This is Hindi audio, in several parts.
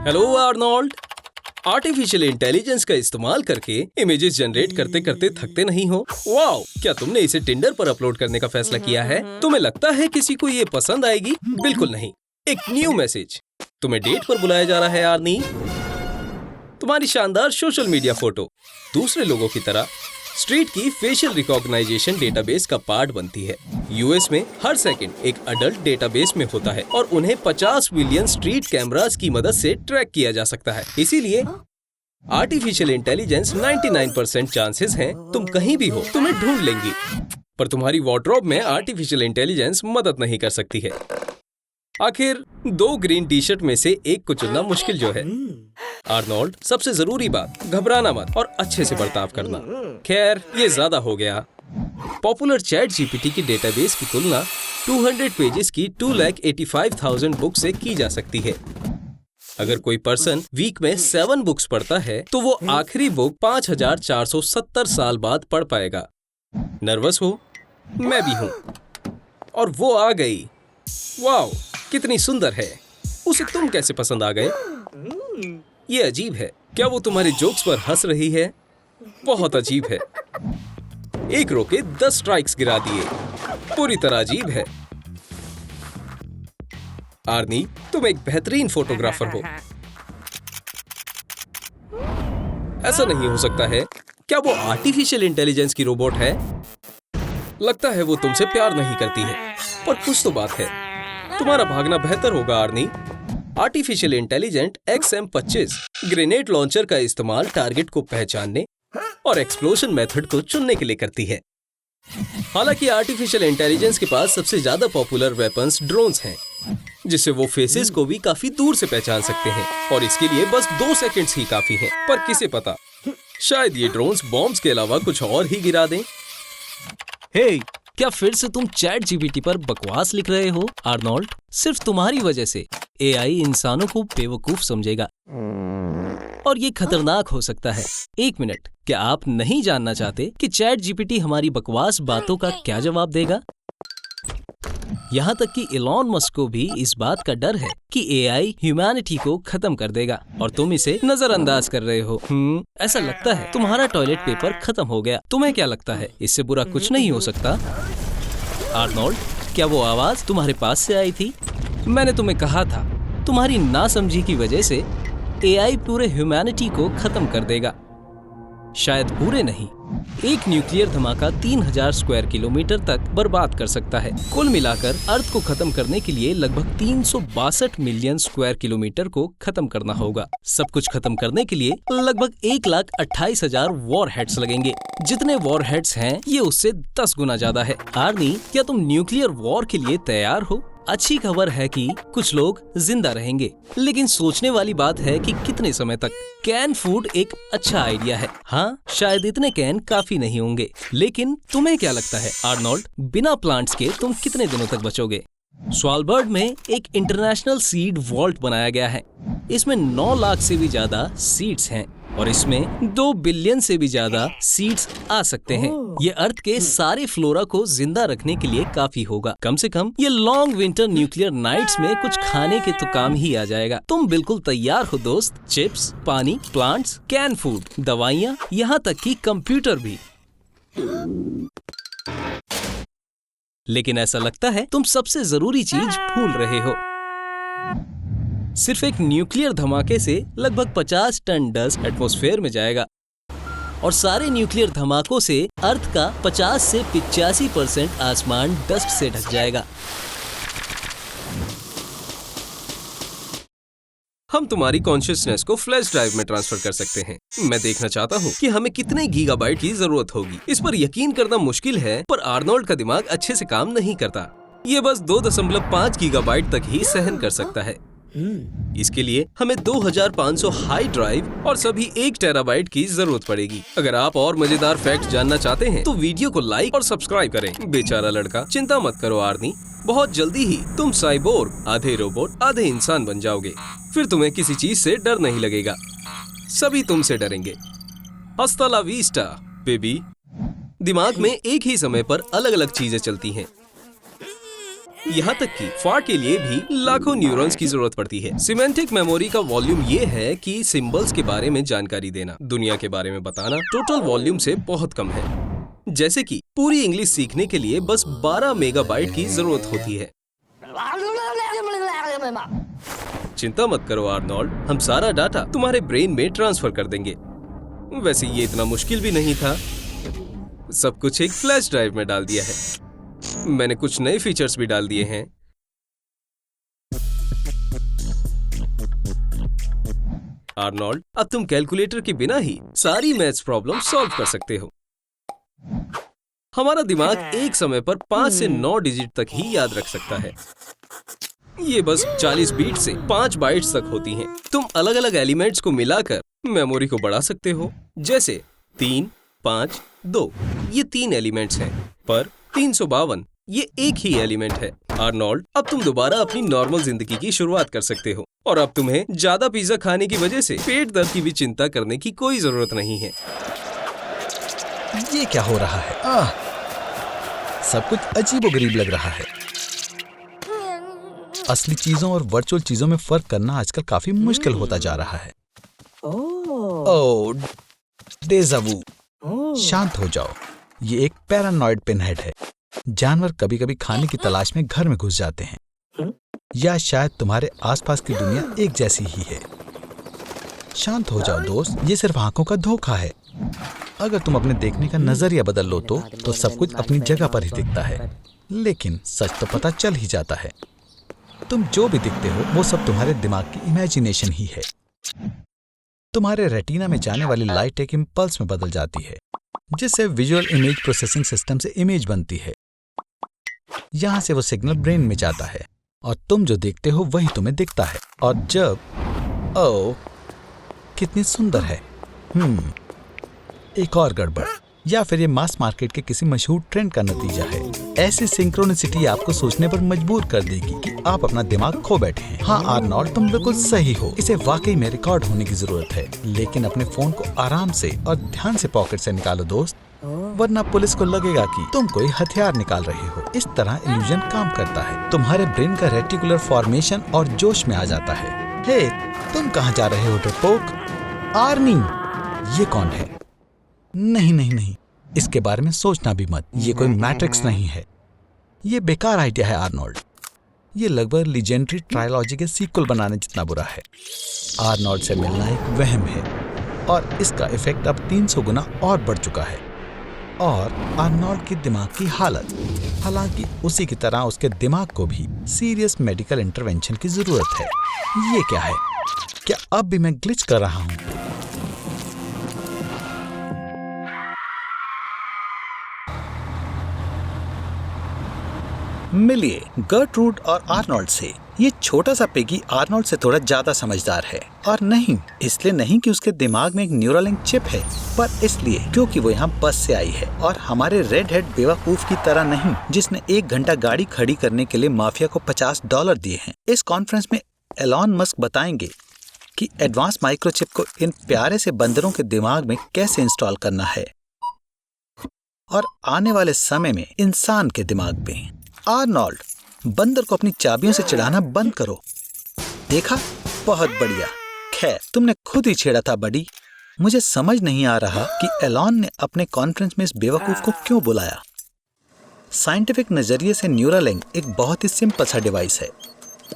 हेलो आर्नोल्ड, आर्टिफिशियल इंटेलिजेंस का इस्तेमाल करके इमेजेस जनरेट करते करते थकते नहीं हो? वाओ, क्या तुमने इसे टिंडर पर अपलोड करने का फैसला किया है? तुम्हें लगता है किसी को ये पसंद आएगी? बिल्कुल नहीं। एक न्यू मैसेज, तुम्हें डेट पर बुलाया जा रहा है आर्नी। तुम्हारी शानदार सोशल मीडिया फोटो दूसरे लोगों की तरह स्ट्रीट की फेशियल रिकॉग्नाइजेशन डेटाबेस का पार्ट बनती है। यूएस में हर सेकंड एक अडल्ट डेटाबेस में होता है और उन्हें 50 मिलियन स्ट्रीट कैमरास की मदद से ट्रैक किया जा सकता है। इसीलिए आर्टिफिशियल इंटेलिजेंस 99% चांसेस हैं तुम कहीं भी हो तुम्हें ढूंढ लेंगी, पर तुम्हारी वार्डरोब में आर्टिफिशियल इंटेलिजेंस मदद नहीं कर सकती है। आखिर 2 ग्रीन टी शर्ट में से एक को चुनना मुश्किल जो है। आर्नोल्ड, सबसे जरूरी बात, घबराना मत और अच्छे से बर्ताव करना। खैर, ये ज्यादा हो गया। पॉपुलर चैट जीपीटी की डेटाबेस की तुलना 200 पेजेस की 2,85,000 बुक से की जा सकती है। अगर कोई पर्सन वीक में 7 बुक्स पढ़ता है तो वो आखिरी बुक 5,470 साल बाद पढ़ पाएगा। नर्वस हो? मैं भी हूँ। और वो आ गई। वाओ, कितनी सुंदर है। उसे तुम कैसे पसंद आ गए? ये अजीब है। क्या वो तुम्हारे जोक्स पर हंस रही है? बहुत अजीब है। एक रो के 10 स्ट्राइक्स गिरा दिए। पूरी तरह अजीब है। आर्नी, तुम एक बेहतरीन फोटोग्राफर हो। ऐसा नहीं हो सकता है। क्या वो आर्टिफिशियल इंटेलिजेंस की रोबोट है? लगता है वो तुमसे प्यार नहीं करती है, पर कुछ तो बात है। तुम्हारा भागना बेहतर होगा Arnie. Artificial intelligent XM25 grenade launcher का इस्तेमाल टारगेट को पहचानने और एक्सप्लोजन मेथड को चुनने के लिए करती है। हालांकि आर्टिफिशियल इंटेलिजेंस के पास सबसे ज्यादा पॉपुलर वेपन्स ड्रोन्स हैं, जिससे वो फेसेस को भी काफी दूर से पहचान सकते हैं और इसके लिए बस 2 सेकंड्स ही काफी हैं। पर किसे पता, शायद ये ड्रोन्स बॉम्ब्स के अलावा कुछ और ही गिरा दें। हे, क्या फिर से तुम चैट जीपीटी पर बकवास लिख रहे हो? आर्नोल्ड, सिर्फ तुम्हारी वजह से एआई इंसानों को बेवकूफ समझेगा और ये खतरनाक हो सकता है। 1 मिनट, क्या आप नहीं जानना चाहते कि चैट जीपीटी हमारी बकवास बातों का क्या जवाब देगा? यहाँ तक कि इलॉन मस्क को भी इस बात का डर है कि एआई ह्यूमैनिटी को खत्म कर देगा और तुम इसे नजरअंदाज कर रहे हो। ऐसा लगता है तुम्हारा टॉयलेट पेपर खत्म हो गया। तुम्हें क्या लगता है, इससे बुरा कुछ नहीं हो सकता? आर्नोल्ड, क्या वो आवाज तुम्हारे पास से आई थी? मैंने तुम्हें कहा था, तुम्हारी नासमझी की वजह से एआई पूरे ह्यूमैनिटी को खत्म कर देगा। शायद पूरे नहीं, एक न्यूक्लियर धमाका 3000 स्क्वायर किलोमीटर तक बर्बाद कर सकता है। कुल मिलाकर अर्थ को खत्म करने के लिए लगभग 362 मिलियन स्क्वायर किलोमीटर को खत्म करना होगा। सब कुछ खत्म करने के लिए लगभग 1,28,000 वॉरहेड्स लगेंगे। जितने वॉरहेड्स हैं, ये उससे 10 गुना ज्यादा है। आर्नी, क्या तुम न्यूक्लियर वॉर के लिए तैयार हो? अच्छी खबर है कि कुछ लोग जिंदा रहेंगे, लेकिन सोचने वाली बात है कि कितने समय तक। कैन फूड एक अच्छा आइडिया है। हाँ, शायद इतने कैन काफी नहीं होंगे, लेकिन तुम्हें क्या लगता है आर्नोल्ड, बिना प्लांट्स के तुम कितने दिनों तक बचोगे? स्वालबर्ड में एक इंटरनेशनल सीड वॉल्ट बनाया गया है। इसमें 9 लाख से भी ज्यादा सीड्स हैं और इसमें 2 बिलियन से भी ज्यादा सीड्स आ सकते हैं। ये अर्थ के सारे फ्लोरा को जिंदा रखने के लिए काफी होगा। कम से कम ये लॉन्ग विंटर न्यूक्लियर नाइट्स में कुछ खाने के तो काम ही आ जाएगा। तुम बिल्कुल तैयार हो दोस्त। चिप्स, पानी, प्लांट्स, कैन फूड, दवाइयाँ, यहाँ तक कि कंप्यूटर भी। लेकिन ऐसा लगता है तुम सबसे जरूरी चीज भूल रहे हो। सिर्फ एक न्यूक्लियर धमाके से लगभग 50 टन डस्ट एटमॉस्फेयर में जाएगा और सारे न्यूक्लियर धमाकों से अर्थ का 50 से 85% आसमान डस्ट से ढक जाएगा। हम तुम्हारी कॉन्शियसनेस को फ्लैश ड्राइव में ट्रांसफर कर सकते हैं। मैं देखना चाहता हूँ कि हमें कितने गीगाबाइट की जरूरत होगी। इस पर यकीन करना मुश्किल है, पर आर्नोल्ड का दिमाग अच्छे से काम नहीं करता। ये बस 2.5 गीगाबाइट तक ही सहन कर सकता है। इसके लिए हमें 2500 हाई ड्राइव और सभी 1 टेराबाइट की जरूरत पड़ेगी। अगर आप और मजेदार फैक्ट जानना चाहते हैं तो वीडियो को लाइक और सब्सक्राइब करें। बेचारा लड़का, चिंता मत करो आर्नी, बहुत जल्दी ही तुम साइबोर्ग, आधे रोबोट आधे इंसान बन जाओगे। फिर तुम्हें किसी चीज से डर नहीं लगेगा, सभी तुमसे डरेंगे। हस्ता ला विस्टा बेबी। दिमाग में एक ही समय पर अलग अलग चीजें चलती हैं। यहाँ तक कि फार्ट के लिए भी लाखों न्यूरॉन्स की जरूरत पड़ती है। सिमेंटिक मेमोरी का वॉल्यूम ये है कि सिंबल्स के बारे में जानकारी देना, दुनिया के बारे में बताना टोटल वॉल्यूम से बहुत कम है। जैसे कि पूरी इंग्लिश सीखने के लिए बस 12 मेगाबाइट की जरूरत होती है। चिंता मत करो आर्नोल्ड, हम सारा डाटा तुम्हारे ब्रेन में ट्रांसफर कर देंगे। वैसे ये इतना मुश्किल भी नहीं था, सब कुछ एक फ्लैश ड्राइव में डाल दिया है। मैंने कुछ नए फीचर्स भी डाल दिए हैं। आर्नोल्ड, अब तुम कैलकुलेटर के बिना ही सारी मैथ्स प्रॉब्लम सॉल्व कर सकते हो। हमारा दिमाग एक समय पर 5 से 9 डिजिट तक ही याद रख सकता है। ये बस 40 बीट से 5 बाइट्स तक होती हैं। तुम अलग अलग एलिमेंट्स को मिलाकर मेमोरी को बढ़ा सकते हो। जैसे 3, 5, 2 ये 3 एलिमेंट्स हैं, पर 352 ये एक ही एलिमेंट है। आर्नोल्ड, अब तुम दोबारा अपनी नॉर्मल जिंदगी की शुरुआत कर सकते हो और अब तुम्हें ज्यादा पिज्जा खाने की वजह से पेट दर्द की भी चिंता करने की कोई जरूरत नहीं है। ये क्या हो रहा है? सब कुछ अजीबोगरीब लग रहा है। असली चीजों और वर्चुअल चीजों में फर्क करना आजकल काफी मुश्किल होता जा रहा है। ओह, डेजा वू। शांत हो जाओ। ये एक पैरानॉइड पिनहेड है। जानवर कभी कभी खाने की तलाश में घर में घुस जाते हैं, या शायद तुम्हारे आसपास की दुनिया एक जैसी ही है। शांत हो जाओ दोस्त, ये सिर्फ आंखों का धोखा है। अगर तुम अपने देखने का नजरिया बदल लो तो सब कुछ अपनी जगह पर ही दिखता है, लेकिन सच तो पता चल ही जाता है। तुम जो भी दिखते हो वो सब तुम्हारे दिमाग की इमेजिनेशन ही है। तुम्हारे रेटिना में जाने वाली लाइट एक इम्पल्स में बदल जाती है, जिससे विजुअल इमेज प्रोसेसिंग सिस्टम से इमेज बनती है। यहाँ से वो सिग्नल ब्रेन में जाता है और तुम जो देखते हो वही तुम्हें दिखता है। और जब ओह, कितनी सुंदर है। एक और गड़बड़, या फिर ये मास मार्केट के किसी मशहूर ट्रेंड का नतीजा है। ऐसी सिंक्रोनिसिटी आपको सोचने पर मजबूर कर देगी कि आप अपना दिमाग खो बैठे हैं। हाँ आर्नोल्ड, तुम बिल्कुल सही हो। इसे वाकई में रिकॉर्ड होने की जरूरत है, लेकिन अपने फोन को आराम से और ध्यान से पॉकेट से निकालो दोस्त, वरना पुलिस को लगेगा कि तुम कोई हथियार निकाल रहे हो। इस तरह इल्यूजन काम करता है। तुम्हारे ब्रेन का रेटिकुलर फॉर्मेशन और जोश में आ जाता है। हे, तुम कहाँ जा रहे हो डरपोक? आर्नी, ये कौन है? नहीं, इसके बारे में सोचना भी मत। ये कोई मैट्रिक्स नहीं है। ये बेकार आइडिया है आर्नोल्ड। ये लगभग लीजेंडरी ट्रायलॉजी के सीक्वल बनाने जितना बुरा है। आर्नोल्ड से मिलना एक वहम है और इसका इफेक्ट अब 300 गुना और बढ़ चुका है। और आर्नोल्ड की दिमाग की हालत, हालांकि उसी की तरह उसके दिमाग को भी सीरियस मेडिकल इंटरवेंशन की जरूरत है। ये क्या है? क्या अब भी मैं ग्लिच कर रहा हूँ? मिलिए गर्ट्रूड और आर्नोल्ड से। ये छोटा सा पिगी आर्नोल्ड से थोड़ा ज्यादा समझदार है, और नहीं इसलिए नहीं कि उसके दिमाग में एक न्यूरोलिंक चिप है, पर इसलिए क्योंकि वो यहाँ बस से आई है और हमारे रेड हेड बेवकूफ की तरह नहीं, जिसने 1 घंटा गाड़ी खड़ी करने के लिए माफिया को $50 दिए हैं। इस कॉन्फ्रेंस में एलॉन मस्क बताएंगे कि एडवांस माइक्रोचिप को इन प्यारे से बंदरों के दिमाग में कैसे इंस्टॉल करना है, और आने वाले समय में इंसान के दिमाग में। आर्नोल्ड, बंदर को अपनी चाबियों से चिढ़ाना बंद करो। देखा, बहुत बढ़िया। खैर, तुमने खुद ही छेड़ा था बड़ी। मुझे समझ नहीं आ रहा कि एलॉन ने अपने कॉन्फ्रेंस में इस बेवकूफ को क्यों बुलाया। साइंटिफिक नजरिए से न्यूरालिंक एक बहुत ही सिंपल सा डिवाइस है।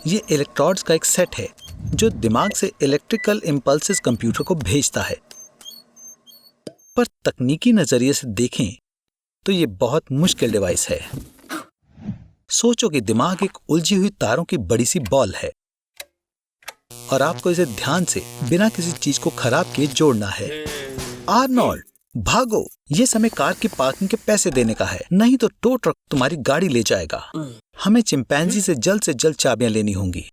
ये इलेक्ट्रोड्स का एक सेट है जो दिमाग से इलेक्ट्रिकल इम्पल्सेस कंप्यूटर को भेजता है। पर तकनीकी नजरिए से देखें तो ये बहुत मुश्किल डिवाइस है। सोचो कि दिमाग एक उलझी हुई तारों की बड़ी सी बॉल है और आपको इसे ध्यान से बिना किसी चीज को खराब किए जोड़ना है। आर्नोल्ड, भागो, ये समय कार की पार्किंग के पैसे देने का है, नहीं तो टो ट्रक तुम्हारी गाड़ी ले जाएगा। हमें चिंपैंजी से जल्द चाबियां लेनी होंगी।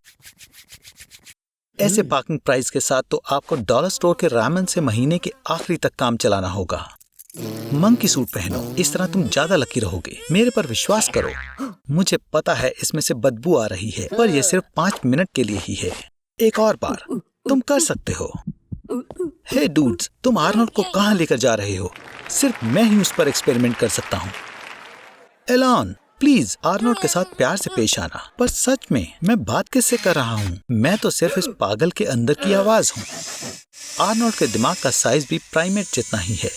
ऐसे पार्किंग प्राइस के साथ तो आपको डॉलर स्टोर के रामेन से महीने के आखिरी तक काम चलाना होगा। मंकी सूट पहनो, इस तरह तुम ज्यादा लकी रहोगे। मेरे पर विश्वास करो। मुझे पता है इसमें से बदबू आ रही है, पर यह सिर्फ 5 मिनट के लिए ही है। एक और बार, तुम कर सकते हो। हे डूड्स, तुम आर्नोल्ड को कहाँ लेकर जा रहे हो? सिर्फ मैं ही उस पर एक्सपेरिमेंट कर सकता हूँ। एलॉन, प्लीज आर्नोल्ड के साथ प्यार से पेश आना। पर सच में मैं बात किससे कर रहा हूँ? मैं तो सिर्फ इस पागल के अंदर की आवाज हूँ। आर्नोल्ड के दिमाग का साइज भी प्राइमेट जितना ही है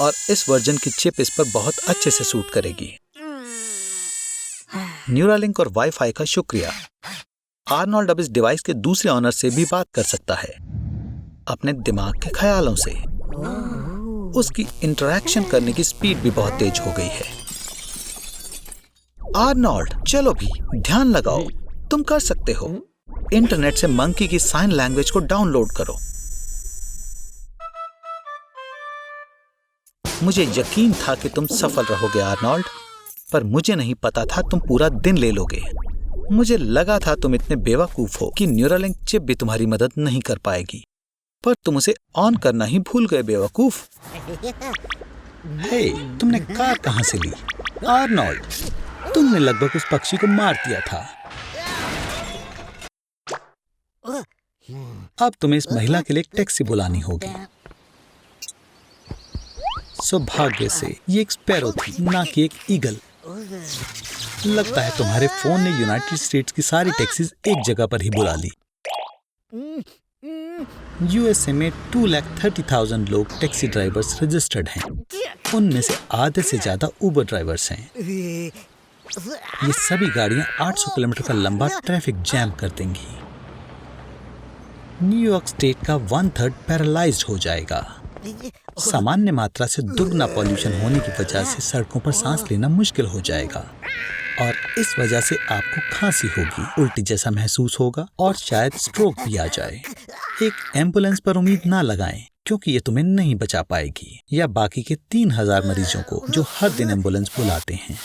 और इस वर्जन की चिप इस पर बहुत अच्छे से सूट करेगी। न्यूरालिंक और वाईफाई का शुक्रिया। आर्नोल्ड अब इस डिवाइस के दूसरे ऑनर से भी बात कर सकता है, अपने दिमाग के ख्यालों से। उसकी इंटरेक्शन करने की स्पीड भी बहुत तेज हो गई है। आर्नोल्ड, चलो भी, ध्यान लगाओ, तुम कर सकते हो। इंटरनेट से मंकी की साइन लैंग्वेज को डाउनलोड करो। मुझे यकीन था कि तुम सफल रहोगे आर्नोल्ड, पर मुझे नहीं पता था तुम पूरा दिन ले लोगे। मुझे लगा था तुम इतने बेवकूफ हो कि न्यूरालिंक चिप भी तुम्हारी मदद नहीं कर पाएगी, पर तुम उसे ऑन करना ही भूल गए बेवकूफ। हे, तुमने कार कहां से ली? आर्नोल्ड, तुमने लगभग उस पक्षी को मार दिया था। अब तुम्हें इस महिला के लिए एक टैक्सी बुलानी होगी। सौभाग्य से ये एक स्पैरो थी, ना कि एक ईगल। लगता है तुम्हारे फोन ने यूनाइटेड स्टेट्स की सारी टैक्सीज एक जगह पर ही बुला ली। यूएसए में 2,30,000 लोग टैक्सी ड्राइवर्स रजिस्टर्ड हैं। उनमें से आधे से ज्यादा उबर ड्राइवर्स हैं। ये सभी गाड़ियां 800 किलोमीटर का लंबा ट्रैफिक जैम कर देंगी। न्यूयॉर्क स्टेट का 1/3 पैरालाइज्ड हो जाएगा। सामान्य मात्रा से दुगना पॉल्यूशन होने की वजह से सड़कों पर सांस लेना मुश्किल हो जाएगा और इस वजह से आपको खांसी होगी, उल्टी जैसा महसूस होगा और शायद स्ट्रोक भी आ जाए। एक एम्बुलेंस पर उम्मीद ना लगाएं, क्योंकि ये तुम्हें नहीं बचा पाएगी, या बाकी के 3,000 मरीजों को जो हर दिन एम्बुलेंस बुलाते हैं।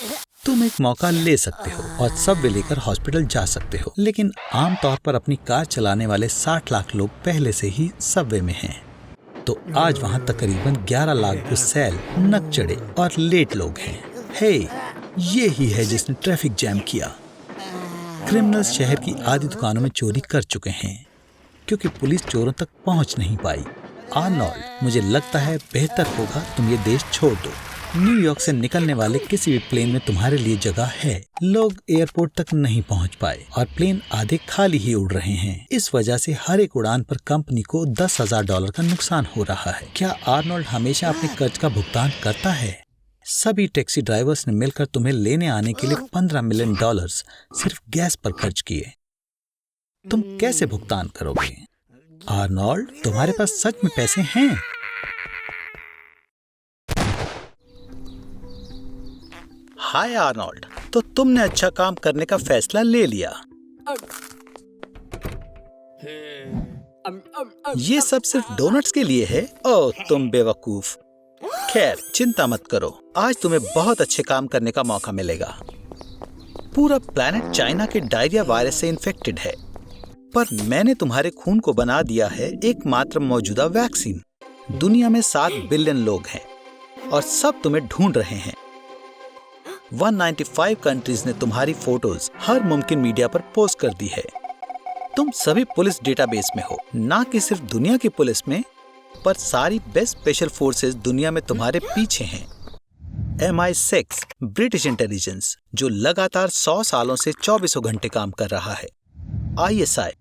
तुम एक मौका ले सकते हो और सबवे लेकर हॉस्पिटल जा सकते हो, लेकिन आमतौर पर अपनी कार चलाने वाले 60 लाख लोग पहले से ही सबवे में हैं। तो आज वहाँ तकरीबन 11 लाख गुस्सैल, नकचढ़े और लेट लोग हैं। हे, ये ही है जिसने ट्रैफिक जैम किया। क्रिमिनल्स शहर की आधी दुकानों में चोरी कर चुके हैं क्योंकि पुलिस चोरों तक पहुंच नहीं पाई। आर्नोल्ड, मुझे लगता है बेहतर होगा तुम ये देश छोड़ दो। न्यूयॉर्क से निकलने वाले किसी भी प्लेन में तुम्हारे लिए जगह है। लोग एयरपोर्ट तक नहीं पहुंच पाए और प्लेन आधे खाली ही उड़ रहे हैं। इस वजह से हर एक उड़ान पर कंपनी को $10,000 का नुकसान हो रहा है। क्या आर्नोल्ड हमेशा अपने कर्ज का भुगतान करता है? सभी टैक्सी ड्राइवर्स ने मिलकर तुम्हें लेने आने के लिए $15 मिलियन सिर्फ गैस पर खर्च किए। तुम कैसे भुगतान करोगे? आर्नोल्ड, तुम्हारे पास सच में पैसे हैं? हाय आर्नोल्ड, तो तुमने अच्छा काम करने का फैसला ले लिया। ये सब सिर्फ डोनट्स के लिए है? ओह, तुम बेवकूफ। खैर, चिंता मत करो, आज तुम्हें बहुत अच्छे काम करने का मौका मिलेगा। पूरा प्लैनेट चाइना के डायरिया वायरस से इन्फेक्टेड है, पर मैंने तुम्हारे खून को बना दिया है एकमात्र मौजूदा वैक्सीन। दुनिया में 7 बिलियन लोग हैं और सब तुम्हें ढूंढ रहे हैं। 195 कंट्रीज ने तुम्हारी फोटोज हर मुमकिन मीडिया पर पोस्ट कर दी है। तुम सभी पुलिस डेटाबेस में हो, ना कि सिर्फ दुनिया की पुलिस में, पर सारी बेस्ट स्पेशल फोर्सेस दुनिया में तुम्हारे पीछे हैं। MI6 ब्रिटिश इंटेलिजेंस, जो लगातार 100 सालों से 24 घंटे काम कर रहा है। ISI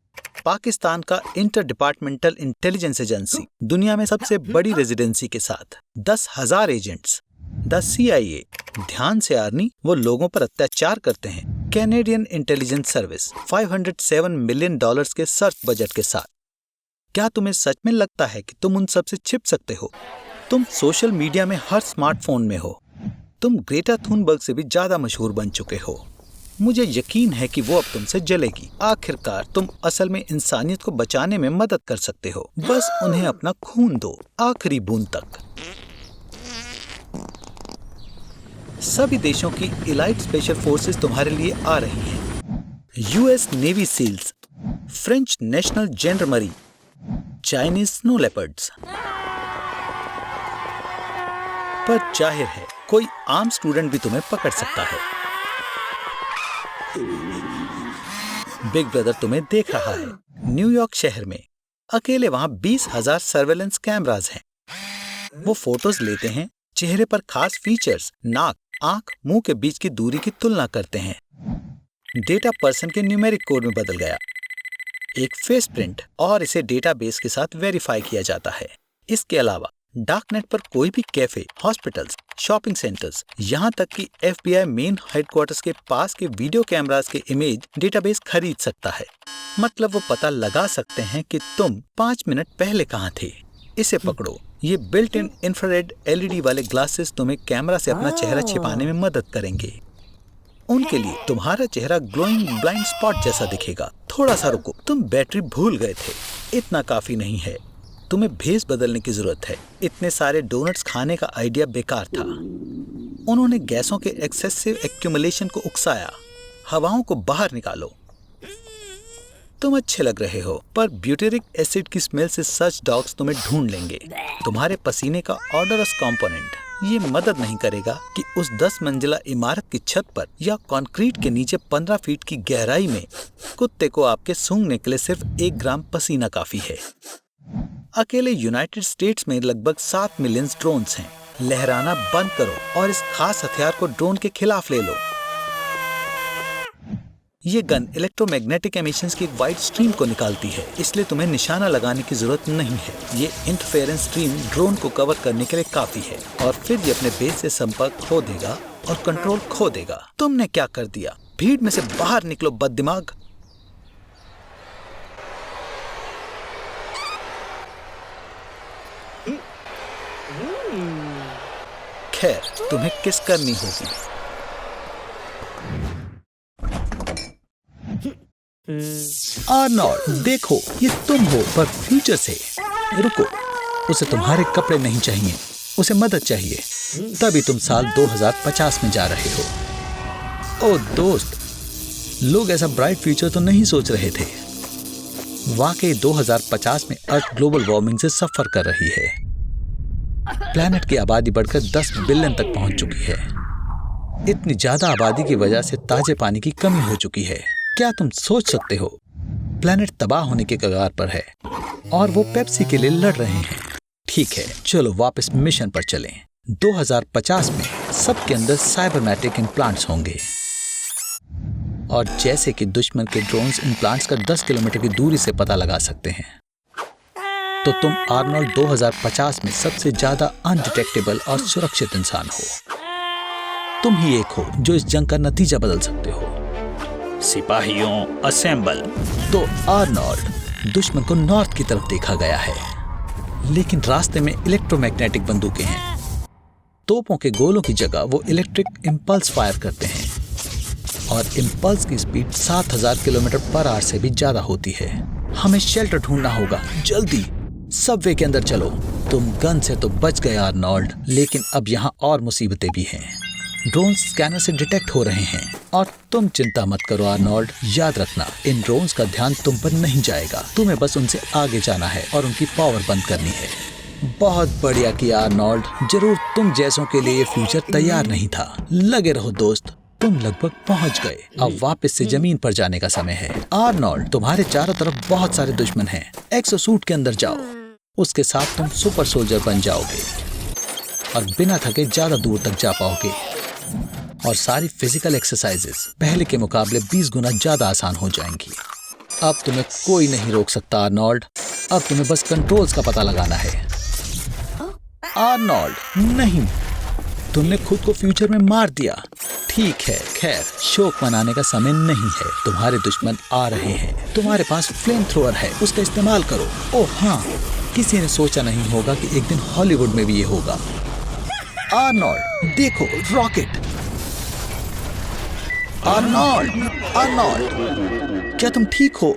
पाकिस्तान का इंटर डिपार्टमेंटल इंटेलिजेंस एजेंसी, दुनिया में सबसे बड़ी रेजिडेंसी के साथ 10,000 एजेंट्स। द CIA, ध्यान से आर्नी, वो लोगों पर अत्याचार करते हैं। कैनेडियन इंटेलिजेंस सर्विस, $507 मिलियन के सर्च बजट के साथ। क्या तुम्हें सच में लगता है कि तुम उन सब से छिप सकते हो? तुम सोशल मीडिया में हर स्मार्टफोन में हो। तुम ग्रेटा थुनबर्ग से भी ज्यादा मशहूर बन चुके हो। मुझे यकीन है कि वो अब तुमसे जलेगी। आखिरकार तुम असल में इंसानियत को बचाने में मदद कर सकते हो। बस उन्हें अपना खून दो, आखिरी बूंद तक। सभी देशों की इलाइट स्पेशल फोर्सेस तुम्हारे लिए आ रही हैं। US Navy SEALs, French National Gendarmerie, Chinese Snow Leopards. पर जाहिर है कोई आम स्टूडेंट भी तुम्हें पकड़ सकता है। बिग ब्रदर तुम्हें देख रहा है। न्यूयॉर्क शहर में अकेले वहां 20,000 सर्वेलेंस कैमरास हैं। वो फोटोज लेते हैं, चेहरे पर खास फीचर्स, नाक, आंख, मुंह के बीच की दूरी की तुलना करते हैं। डेटा पर्सन के न्यूमेरिक कोड में बदल गया, एक फेस प्रिंट, और इसे डेटाबेस के साथ वेरीफाई किया जाता है। इसके अलावा डार्कनेट पर कोई भी कैफे, हॉस्पिटल्स, शॉपिंग सेंटर्स, यहाँ तक कि FBI मेन हेडक्वार्टर्स के पास के वीडियो कैमरास के इमेज डेटाबेस खरीद सकता है। मतलब वो पता लगा सकते हैं कि तुम 5 मिनट पहले कहाँ थे। इसे पकड़ो, ये बिल्ट इन इंफ्रारेड LED वाले ग्लासेस तुम्हें कैमरा से अपना चेहरा छिपाने में मदद करेंगे। उनके लिए तुम्हारा चेहरा ग्लोइंग ब्लाइंड स्पॉट जैसा दिखेगा। थोड़ा सा रुको, तुम बैटरी भूल गए थे। इतना काफी नहीं है, तुम्हें भेस बदलने की जरूरत है। इतने सारे डोनट्स खाने का आइडिया बेकार था। उन्होंने गैसों के एक्सेसिव एक्यूमुलेशन को उकसाया। हवाओं को बाहर निकालो। तुम अच्छे लग रहे हो, पर ब्यूटेरिक एसिड की स्मेल से सर्च डॉग्स तुम्हें ढूंढ लेंगे। तुम्हारे पसीने का ऑडरस कंपोनेंट ये मदद नहीं करेगा कि उस 10 मंजिला इमारत की छत पर या कंक्रीट के नीचे 15 फीट की गहराई में कुत्ते को आपके सूंघने के लिए सिर्फ 1 ग्राम पसीना काफी है। अकेले यूनाइटेड स्टेट्स में लगभग 7 मिलियन ड्रोन्स हैं। लहराना बंद करो और इस खास हथियार को ड्रोन के खिलाफ ले लो। ये गन इलेक्ट्रोमैग्नेटिक एमिशंस की एक वाइड स्ट्रीम को निकालती है, इसलिए तुम्हें निशाना लगाने की जरूरत नहीं है। ये इंटरफेरेंस स्ट्रीम ड्रोन को कवर करने के लिए काफी है और फिर ये अपने बेस से संपर्क खो देगा और कंट्रोल खो देगा। तुमने क्या कर दिया? भीड़ में से बाहर निकलो, बददिमाग। खैर, तुम्हें किस करनी होगी। आर्नोल्ड, देखो, ये तुम हो, पर फ्यूचर से। रुको, उसे तुम्हारे कपड़े नहीं चाहिए, उसे मदद चाहिए। तभी तुम साल 2050 में जा रहे हो। ओ दोस्त, लोग ऐसा ब्राइट फ्यूचर तो नहीं सोच रहे थे। वाकई 2050 में अर्थ ग्लोबल वार्मिंग से सफर कर रही है। प्लैनेट की आबादी बढ़कर 10 बिलियन तक पहुंच चुकी है। इतनी ज्यादा आबादी की वजह से ताजे पानी की कमी हो चुकी है। क्या तुम सोच सकते हो? प्लैनेट तबाह होने के कगार पर है और वो पेप्सी के लिए लड़ रहे हैं। ठीक है, चलो वापस मिशन पर चलें। 2050 में सबके अंदर साइबरनेटिक इम्प्लांट्स होंगे और जैसे कि दुश्मन के ड्रोन्स इम्प्लांट्स का 10 किलोमीटर की दूरी से पता लगा सकते हैं, तो तुम आर्नोल्ड 2050 में सबसे ज्यादा अनडिटेक्टेबल और सुरक्षित इंसान हो। तुम ही एक हो जो इस जंग का नतीजा बदल सकते हो। सिपाहियों, असेंबल। तो आर्नोल्ड, दुश्मन को नॉर्थ की तरफ देखा गया है, लेकिन रास्ते में इलेक्ट्रोमैग्नेटिक बंदूकें हैं। तोपों के गोलों की जगह वो इलेक्ट्रिक इम्पल्स फायर करते हैं और इम्पल्स की स्पीड 7000 किलोमीटर पर आवर से भी ज्यादा होती है। हमें शेल्टर ढूंढना होगा, जल्दी। सबवे के अंदर चलो। तुम गन से तो बच गए आर्नोल्ड, लेकिन अब यहाँ और मुसीबतें भी हैं। ड्रोन्स स्कैनर से डिटेक्ट हो रहे हैं और तुम चिंता मत करो आर्नोल्ड। याद रखना, इन ड्रोन्स का ध्यान तुम पर नहीं जाएगा। तुम्हें बस उनसे आगे जाना है और उनकी पावर बंद करनी है। बहुत बढ़िया किया आर्नोल्ड। जरूर तुम जैसों के लिए ये फ्यूचर तैयार नहीं था। लगे रहो दोस्त, तुम लगभग पहुंच गए। अब वापस से जमीन पर जाने का समय है। आर्नोल्ड, तुम्हारे चारों तरफ बहुत सारे दुश्मन हैं। एक्सोसूट के अंदर जाओ, उसके साथ तुम सुपर सोल्जर बन जाओगे और बिना थके ज्यादा दूर तक जा पाओगे। और सारी फिजिकल एक्सरसाइजेस पहले के मुकाबले 20 गुना ज्यादा आसान हो जाएंगी। अब तुम्हें कोई नहीं रोक सकता आर्नोल्ड। अब तुम्हें बस कंट्रोल्स का पता लगाना है। आर्नोल्ड, नहीं, तुमने खुद को फ्यूचर में मार दिया। ठीक है, खैर, शोक मनाने का समय नहीं है। तुम्हारे दुश्मन आ रहे हैं। तुम्हारे पास फ्लेम थ्रोअर है, उसका इस्तेमाल करो। ओह हाँ, किसी ने सोचा नहीं होगा कि एक दिन हॉलीवुड में भी ये होगा। आर्नोल्ड, देखो, रॉकेट। आर्नोल्ड, आर्नोल्ड, क्या तुम ठीक हो?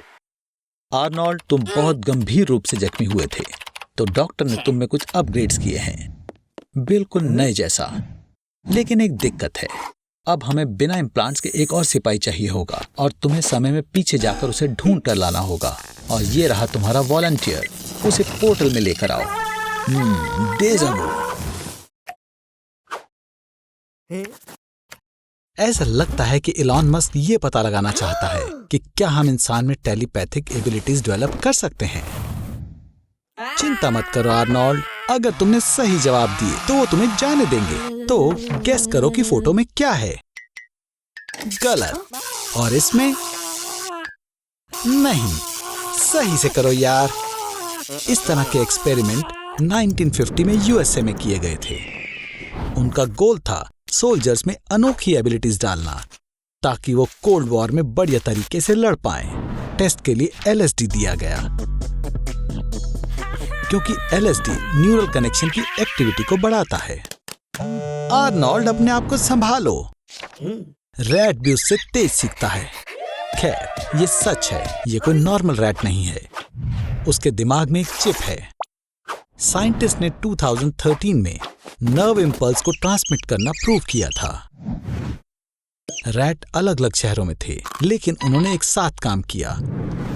आर्नोल्ड, तुम बहुत गंभीर रूप से जख्मी हुए थे, तो डॉक्टर ने तुम में कुछ अपग्रेड्स किए हैं, बिल्कुल नए जैसा। लेकिन एक दिक्कत है, अब हमें बिना इम्प्लांट्स के एक और सिपाही चाहिए होगा और तुम्हें समय में पीछे जाकर उसे ढूंढ कर लाना होगा। और ये रहा तुम्हारा वॉलंटियर, उसे पोर्टल में लेकर आओ। डेजा वू। ऐसा लगता है कि इलॉन मस्क ये पता लगाना चाहता है कि क्या हम इंसान में टेलीपैथिक एबिलिटीज डेवलप कर सकते हैं। चिंता मत करो आर्नोल्ड, अगर तुमने सही जवाब दिए तो वो तुम्हें जाने देंगे। तो गेस करो कि फोटो में क्या है। गलत। और इसमें नहीं। सही से करो यार। इस तरह के एक्सपेरिमेंट 1950 में यूएसए में किए गए थे। उनका गोल था सोल्जर्स में अनोखी एबिलिटीज डालना ताकि वो कोल्ड वॉर में बढ़िया तरीके से लड़ पाएं। टेस्ट के लिए एलएसडी दिया गया क्योंकि एलएसडी न्यूरल कनेक्शन की एक्टिविटी को बढ़ाता है। आर्नोल्ड, अपने आप को संभालो। रैट भी उससे तेज सीखता है। खैर, ये सच है, ये कोई नॉर्मल रैट नहीं है। उसके दिमाग में एक चिप है। साइंटिस्ट ने 2013 में नर्व इम्पल्स को ट्रांसमिट करना प्रूव किया था। रैट अलग अलग शहरों में थे, लेकिन उन्होंने एक साथ काम किया,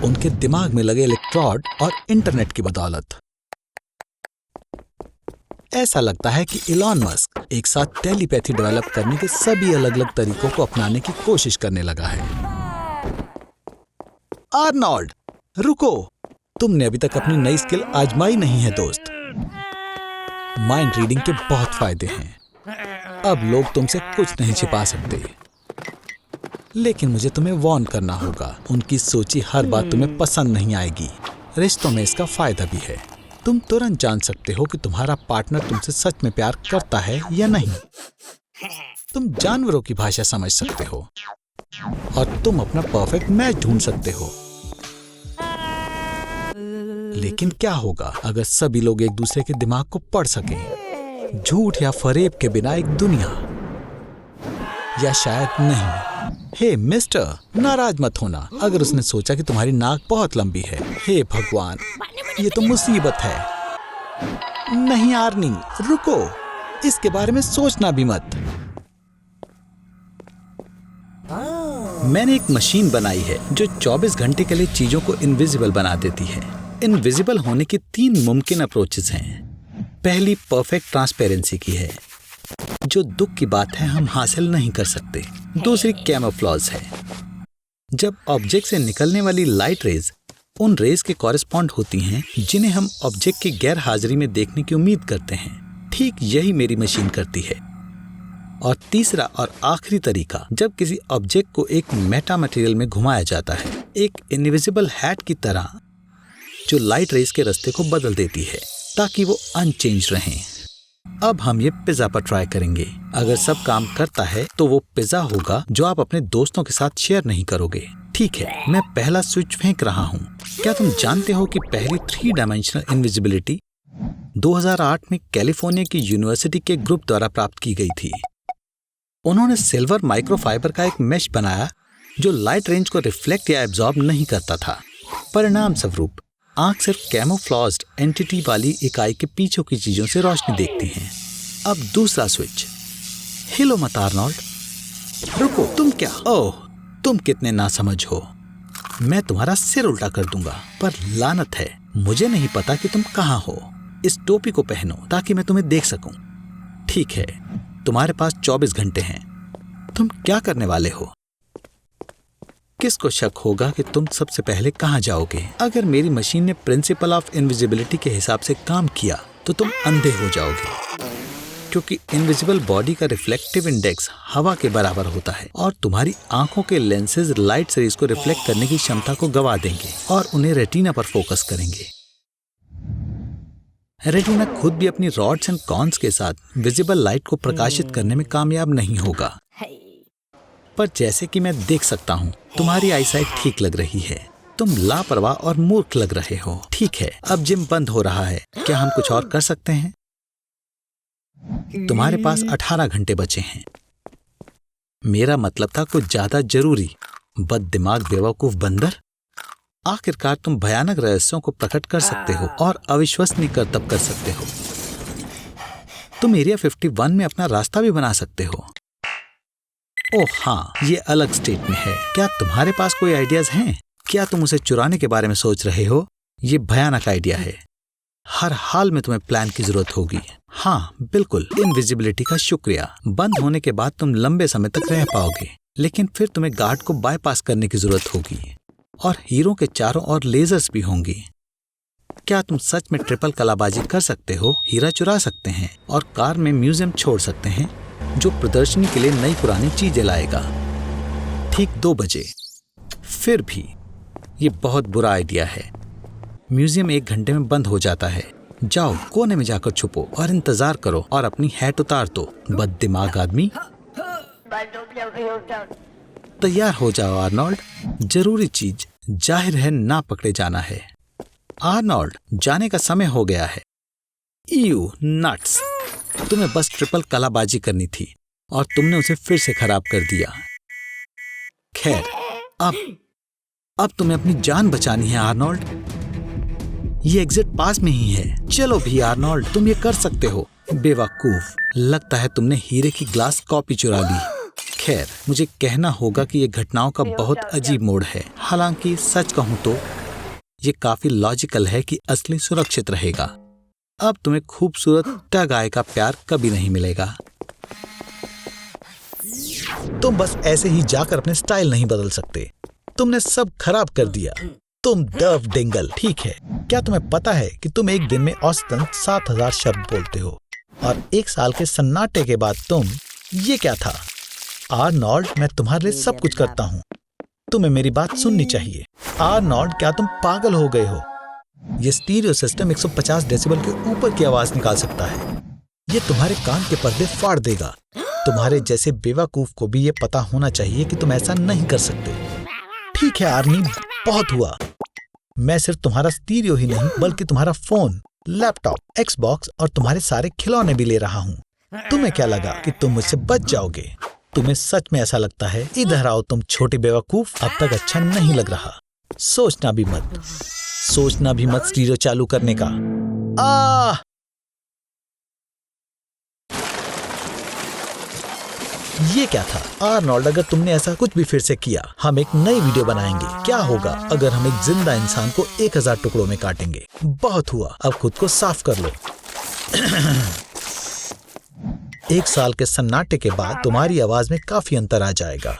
उनके दिमाग में लगे इलेक्ट्रोड और इंटरनेट की बदौलत। ऐसा लगता है कि इलॉन मस्क एक साथ टेलीपैथी डेवलप करने के सभी अलग अलग तरीकों को अपनाने की कोशिश करने लगा है। आर्नोल्ड, रुको, तुमने अभी तक अपनी नई स्किल आजमाई नहीं है दोस्त। माइंड रीडिंग के बहुत फायदे हैं। अब लोग तुमसे कुछ नहीं छिपा सकते, लेकिन मुझे तुम्हें वार्न करना होगा। उनकी सोची हर बात तुम्हें पसंद नहीं आएगी। रिश्तों में इसका फायदा भी है। तुम तुरंत जान सकते हो कि तुम्हारा पार्टनर तुमसे सच में प्यार करता है या नहीं। तुम जानवरों की भाषा समझ सकते हो और तुम अपना परफेक्ट मैच ढूंढ सकते हो। लेकिन क्या होगा अगर सभी लोग एक दूसरे के दिमाग को पढ़ सकें? झूठ या फरेब के बिना एक दुनिया, या शायद नहीं। हे मिस्टर, नाराज मत होना अगर उसने सोचा कि तुम्हारी नाक बहुत लंबी है। हे भगवान, ये तो मुसीबत है। नहीं आर्नी, रुको, इसके बारे में सोचना भी मत। मैंने एक मशीन बनाई है जो 24 घंटे के लिए चीजों को इनविजिबल बना देती है। इनविजिबल होने की 3 मुमकिन अप्रोचेस हैं। पहली परफेक्ट ट्रांसपेरेंसी की है, जो दुख की बात है हम हासिल नहीं कर सकते। दूसरी कैमोफ्लेज है, जब ऑब्जेक्ट से निकलने वाली लाइट रेज उन रेज के कॉरेस्पॉन्ड होती हैं जिन्हें हम ऑब्जेक्ट की गैर हाजिरी में देखने की उम्मीद करते हैं। ठीक यही मेरी मशीन करती है। और तीसरा और आखिरी तरीका, जब किसी ऑब्जेक्ट को एक मेटा मटेरियल में घुमाया जाता है, एक इनविजिबल हैट की तरह, जो लाइट रेज के रास्ते को बदल देती है ताकि वो अनचेंज रहें। अब हम ये पिज्जा पर ट्राई करेंगे। अगर सब काम करता है तो वो पिज्जा होगा जो आप अपने दोस्तों के साथ शेयर नहीं करोगे। ठीक है, मैं पहला स्विच फेंक रहा हूँ। क्या तुम जानते हो कि पहली 3 डायमेंशनल इनविजिबिलिटी 2008 में कैलिफोर्निया की यूनिवर्सिटी के ग्रुप द्वारा प्राप्त की गई थी। उन्होंने सिल्वर माइक्रोफाइबर का एक मेश बनाया जो लाइट रेंज को रिफ्लेक्ट या एब्जॉर्ब नहीं करता था। परिणाम स्वरूप आंख सिर्फ कैमोफ्लेज्ड एंटिटी वाली इकाई के पीछे की चीजों से रोशनी देखती है। अब दूसरा स्विच। हिलो मत आर्नोल्ड, रुको, तुम क्या? ओह, तुम कितने नासमझ हो। मैं तुम्हारा सिर उल्टा कर दूंगा। पर लानत है, मुझे नहीं पता कि तुम कहाँ हो। इस टोपी को पहनो ताकि मैं तुम्हें देख सकूं। ठीक है, तुम्हारे पास 24 घंटे हैं। तुम क्या करने वाले हो? किसको शक होगा कि तुम सबसे पहले कहाँ जाओगे? अगर मेरी मशीन ने प्रिंसिपल ऑफ इनविजिबिलिटी के हिसाब से काम किया तो तुम अंधे हो जाओगे, क्योंकि इनविजिबल बॉडी का रिफ्लेक्टिव इंडेक्स हवा के बराबर होता है और तुम्हारी आंखों के लेंसेज लाइट रेज को रिफ्लेक्ट करने की क्षमता को गवा देंगे और उन्हें रेटिना पर फोकस करेंगे। रेटिना खुद भी अपनी रॉड्स एंड कॉन्स के साथ विजिबल लाइट को प्रकाशित करने में कामयाब नहीं होगा। पर जैसे कि मैं देख सकता हूँ, तुम्हारी आईसाइट ठीक लग रही है। तुम लापरवाह और मूर्ख लग रहे हो। ठीक है, अब जिम बंद हो रहा है। क्या हम कुछ और कर सकते हैं? तुम्हारे पास 18 घंटे बचे हैं। मेरा मतलब था कुछ ज्यादा जरूरी। बददिमाग बेवकूफ बंदर। आखिरकार तुम भयानक रहस्यों को प्रकट कर सकते हो और अविश्वसनीय करतब कर सकते हो। तुम एरिया 51 में अपना रास्ता भी बना सकते हो। ओह हाँ, ये अलग स्टेट में है। क्या तुम्हारे पास कोई आइडियाज हैं? क्या तुम उसे चुराने के बारे में सोच रहे हो? ये भयानक आइडिया है। हर हाल में तुम्हें प्लान की जरूरत होगी। हाँ बिल्कुल, इनविजिबिलिटी का शुक्रिया। बंद होने के बाद तुम लंबे समय तक रह पाओगे, लेकिन फिर तुम्हें गार्ड को बाईपास करने की जरूरत होगी और हीरो के चारों ओर लेजर्स भी होंगी। क्या तुम सच में ट्रिपल कलाबाजी कर सकते हो? हीरा चुरा सकते हैं और कार में म्यूजियम छोड़ सकते हैं जो प्रदर्शनी के लिए नई पुरानी चीजें लाएगा ठीक 2 बजे। फिर भी ये बहुत बुरा आइडिया है। म्यूजियम 1 घंटे में बंद हो जाता है। जाओ कोने में जाकर छुपो और इंतजार करो और अपनी हैट उतार दो, बददिमाग आदमी। तैयार हो जाओ आर्नोल्ड, जरूरी चीज जाहिर है ना पकड़े जाना है। आर्नोल्ड, जाने का समय हो गया है। यू नट्स, तुम्हें बस ट्रिपल कलाबाजी करनी थी और तुमने उसे फिर से खराब कर दिया। खैर, अब तुम्हें अपनी जान बचानी है आर्नोल्ड। ये एग्जिट पास में ही है। चलो भी आर्नोल्ड, तुम ये कर सकते हो। बेवकूफ, लगता है तुमने हीरे की ग्लास कॉपी चुरा ली। खैर, मुझे कहना होगा कि ये घटनाओं का बहुत अजीब मोड़ है। हालांकि सच कहूं तो ये काफी लॉजिकल है कि असली सुरक्षित रहेगा। अब तुम्हें खूबसूरत टग आय का प्यार कभी नहीं मिलेगा। तुम बस ऐसे ही जाकर अपने स्टाइल नहीं बदल सकते। तुमने सब खराब कर दिया। तुम डर्व डिंगल। ठीक है, क्या तुम्हें पता है कि तुम एक दिन में औसतन 7000 शब्द बोलते हो और 1 साल के सन्नाटे के बाद तुम ये क्या था? आर्नोल्ड, मैं तुम्हारे लिए सब कुछ करता हूँ। तुम्हें मेरी बात सुननी चाहिए। आर्नोल्ड, क्या तुम पागल हो गए हो? ये स्टीरियो सिस्टम 150 डेसिबल के ऊपर की आवाज निकाल सकता है। ये तुम्हारे कान के पर्दे फाड़ देगा। तुम्हारे जैसे बेवकूफ को भी ये पता होना चाहिए कि तुम ऐसा नहीं कर सकते। ठीक है आर्नी, बहुत हुआ। मैं सिर्फ तुम्हारा स्टीरियो ही नहीं बल्कि तुम्हारा फोन, लैपटॉप, एक्सबॉक्स और तुम्हारे सारे खिलौने भी ले रहा हूँ। तुम्हें क्या लगा कि तुम मुझसे बच जाओगे? तुम्हें सच में ऐसा लगता है? इधर आओ तुम छोटे बेवकूफ। अब तक अच्छा नहीं लग रहा। सोचना भी मत स्टीरियो चालू करने का। ये क्या था? आर्नोल्ड, अगर तुमने ऐसा कुछ भी फिर से किया, हम एक नई वीडियो बनाएंगे। क्या होगा अगर हम एक जिंदा इंसान को 1000 टुकड़ों में काटेंगे? बहुत हुआ, अब खुद को साफ कर लो। 1 साल के सन्नाटे के बाद तुम्हारी आवाज में काफी अंतर आ जाएगा।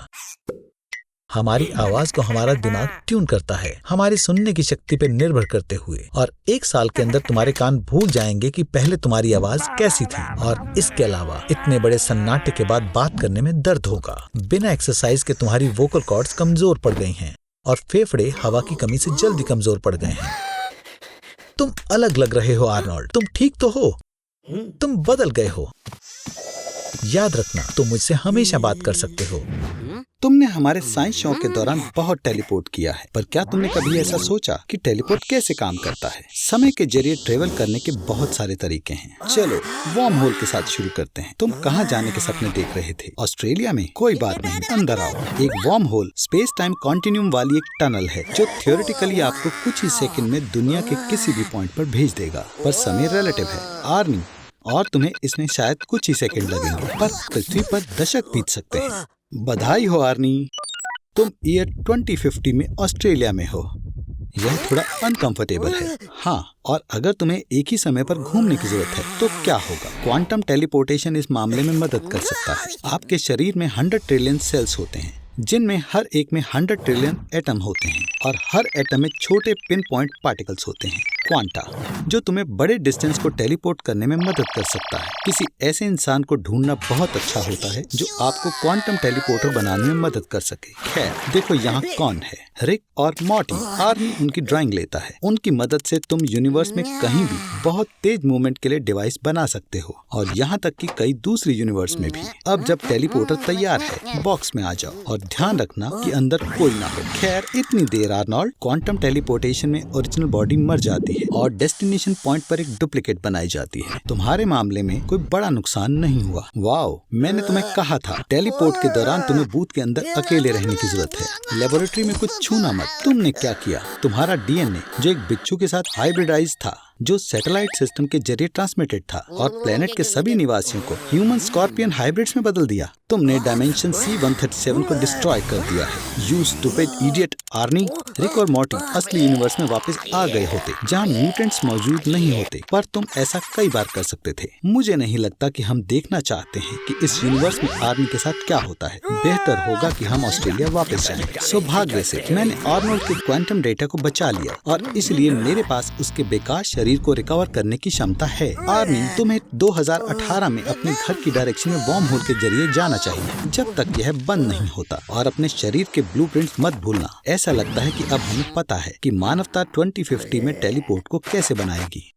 हमारी आवाज को हमारा दिमाग ट्यून करता है, हमारी सुनने की शक्ति पर निर्भर करते हुए, और 1 साल के अंदर तुम्हारे कान भूल जाएंगे कि पहले तुम्हारी आवाज कैसी थी। और इसके अलावा इतने बड़े सन्नाटे के बाद बात करने में दर्द होगा। बिना एक्सरसाइज के तुम्हारी वोकल कॉर्ड्स कमजोर पड़ गई हैं और फेफड़े हवा की कमी से जल्दी कमजोर पड़ गए हैं। तुम अलग लग रहे हो आर्नोल्ड। तुम ठीक तो हो? तुम बदल गए हो। याद रखना, तुम मुझसे हमेशा बात कर सकते हो। तुमने हमारे साइंस शो के दौरान बहुत टेलीपोर्ट किया है, पर क्या तुमने कभी ऐसा सोचा कि टेलीपोर्ट कैसे काम करता है? समय के जरिए ट्रेवल करने के बहुत सारे तरीके हैं। चलो वार्म होल के साथ शुरू करते हैं। तुम कहाँ जाने के सपने देख रहे थे? ऑस्ट्रेलिया में? कोई बात नहीं, अंदर आओ। एक wormhole space time continuum वाली एक टनल है जो थियोरेटिकली आपको कुछ ही सेकंड में दुनिया के किसी भी पॉइंट पर भेज देगा, पर समय रिलेटिव है आर्मी, और तुम्हें इसमें शायद कुछ ही सेकंड लगेंगे, पर पृथ्वी पर दशक बीत सकते हैं। बधाई हो आर्नी, तुम ईयर 2050 में ऑस्ट्रेलिया में हो। यह थोड़ा अनकंफर्टेबल है। हाँ, और अगर तुम्हें एक ही समय पर घूमने की जरूरत है तो क्या होगा? क्वांटम टेलीपोर्टेशन इस मामले में मदद कर सकता है। आपके शरीर में 100 ट्रिलियन सेल्स होते हैं, जिनमें हर एक में 100 ट्रिलियन एटम होते हैं, और हर एटम में छोटे पिन पॉइंट पार्टिकल्स होते हैं, क्वांटा, जो तुम्हें बड़े डिस्टेंस को टेलीपोर्ट करने में मदद कर सकता है। किसी ऐसे इंसान को ढूंढना बहुत अच्छा होता है जो आपको क्वांटम टेलीपोर्टर बनाने में मदद कर सके। खैर, देखो यहाँ कौन है, रिक और मॉर्टी। आर्मी उनकी ड्राइंग लेता है। उनकी मदद से तुम यूनिवर्स में कहीं भी बहुत तेज मूवमेंट के लिए डिवाइस बना सकते हो, और यहाँ तक कि कई दूसरी यूनिवर्स में भी। अब जब टेलीपोर्टर तैयार है, बॉक्स में आ जाओ और ध्यान रखना कि अंदर कोई ना हो। खैर, इतनी देर आर्नोल्ड, क्वांटम टेलीपोर्टेशन में ओरिजिनल बॉडी मर जाती है और डेस्टिनेशन पॉइंट पर एक डुप्लीकेट बनाई जाती है। तुम्हारे मामले में कोई बड़ा नुकसान नहीं हुआ। वाओ, मैंने तुम्हें कहा था, टेलीपोर्ट के दौरान तुम्हें बूथ के अंदर अकेले रहने की जरूरत है। लेबोरेटरी में कुछ छूना मत। तुमने क्या किया? तुम्हारा डीएनए जो एक बिच्छू के साथ हाइब्रिडाइज था, जो सैटेलाइट सिस्टम के जरिए ट्रांसमिटेड था और प्लेनेट के सभी निवासियों को ह्यूमन स्कॉर्पियन हाइब्रिड्स में बदल दिया। तुमने डायमेंशन C-137 को डिस्ट्रॉय कर दिया है। You stupid idiot. आर्नी, रिक और मॉर्टी असली यूनिवर्स में वापस आ गए होते जहाँ म्यूटेंट्स मौजूद नहीं होते, पर तुम ऐसा कई बार कर सकते थे। मुझे नहीं लगता कि हम देखना चाहते हैं कि इस यूनिवर्स में आर्नी के साथ क्या होता है। बेहतर होगा कि हम ऑस्ट्रेलिया वापस जाएं। सौभाग्य से मैंने आर्नोल्ड के क्वांटम डेटा को बचा लिया और इसलिए मेरे पास उसके बेकार शरीर को रिकवर करने की क्षमता है। आर्नी, तुम्हें 2018 में अपने घर की डायरेक्शन में वॉर्म होल के जरिए जाना चाहिए जब तक यह बंद नहीं होता, और अपने शरीर के ब्लूप्रिंट्स मत भूलना। ऐसा लगता है कि अब हमें पता है कि मानवता 2050 में टेलीपोर्ट को कैसे बनाएगी।